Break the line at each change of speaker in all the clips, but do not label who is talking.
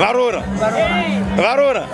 Varora. Varora.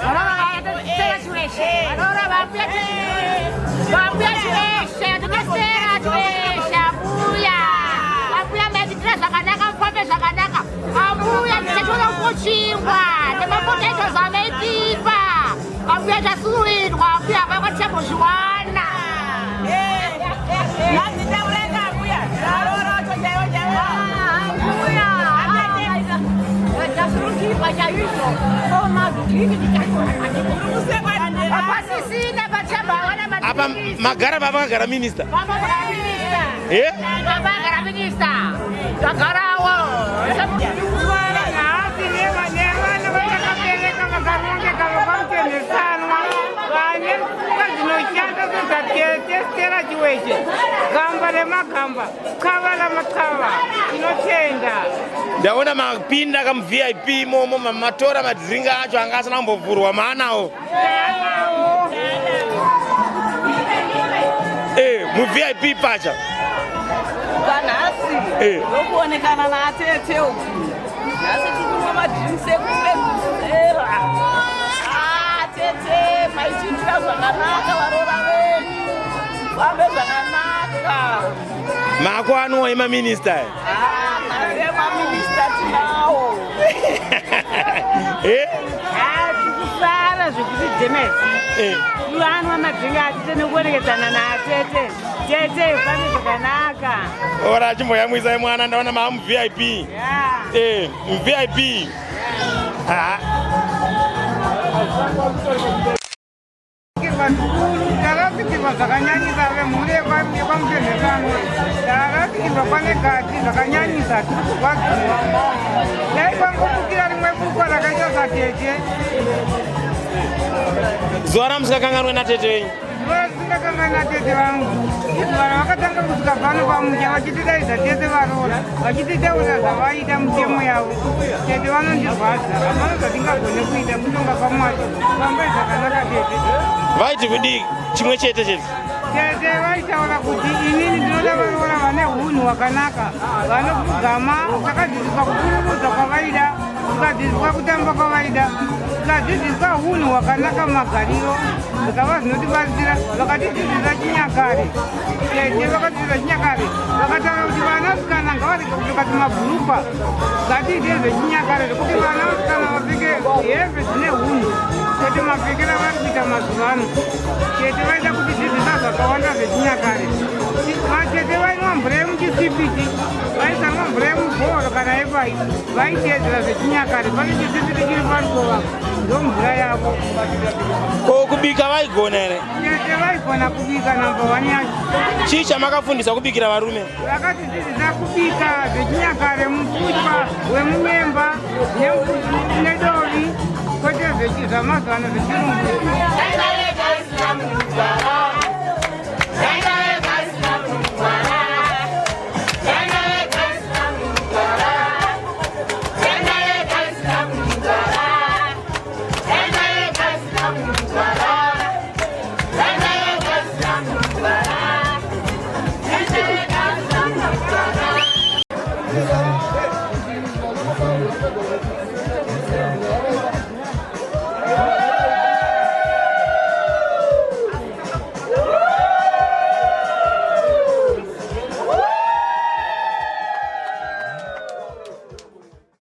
Apa magara baba magara minister.
Baba magara minister.
Eh?
Baba magara minister. Magara wo.
Ndaona mapinda kam VIP momo matora madzinga acho anga asina kumbovhurwa maanawo. Mu VIP pacha.
Kanasi. Ndokuonekana na atete uku. Nasi tikumwa madrinks ekupedzera. Atete maititira zvakanaka varora venyu. Fambe zvakanaka.
Makwano ema minister.
Ema minister tinawo.
Tikusara zvekuti James. Vanhu madzinga atete nekuonekezana naatete. Tete fambe zvakanaka.
Ora chimboyamwisa mwana ndaona mamu VIP. VIP.
Ndakapikirwa zvakanyanyisa vemhuri yekwamutendekano. Ndakapikirwa pane gati zvakanyanyisa tiri kurwadziwa. Dai kwangobukira rimwe buko rakaita satete.
Zuva ramusikakanganwe natete wenyu.
Zuva risingakangani natete vangu. Zuva ravakatanga kusvika pano pamusha vachitidaidza tete varora. Vachititaura zvavaita mutemo yavo. Tete vanondirwadza. Havana zvatingagone kuita kutonga pamwacho. Fambe zvakanaka tete.
Vaiti kudii chimwe chete chete.
Tete vaitaura kuti inini ndinoda varora vane hunhu hwakanaka. Vanopfugama, vakadzidziswa kukurumudza kwavaida. Vakadzidziswa kutamba kwavaida. Vakadzidziswa hunhu hwakanaka magariro. Zvikava zvinotibatsira. Vakatidzidzisa chinyakare. Tete vakatidzidzisa chinyakare. Vakataura kuti vanasikana ngavarege kupfeka tumabhurukwa. Ngatiite zvechinyakare zvekuti vanasikana vapfeke hembe dzine hunhu. Tete mapfekera vari kuita mazuva ano. Tete vaida kutidzidzisa zvakawanda zvechinyakare. Matete vainwa mvura yemuchisipiti. Vaisanwa mvura yemubhoro kana yepai. Vaiteedzera zvechinyakare. Pane chisipiti chiri parikova. Ndo mvura yavo.
Ko kubika vaigona ere?
Tete vaigona kubika namba 1 yacho.
Chii chamakafundisa kubikira varume?
Vakatidzidzisa kubika zvechinyakare, mufushwa wemunyemba nedovi, kwete zvamazuva ano zvechirungu.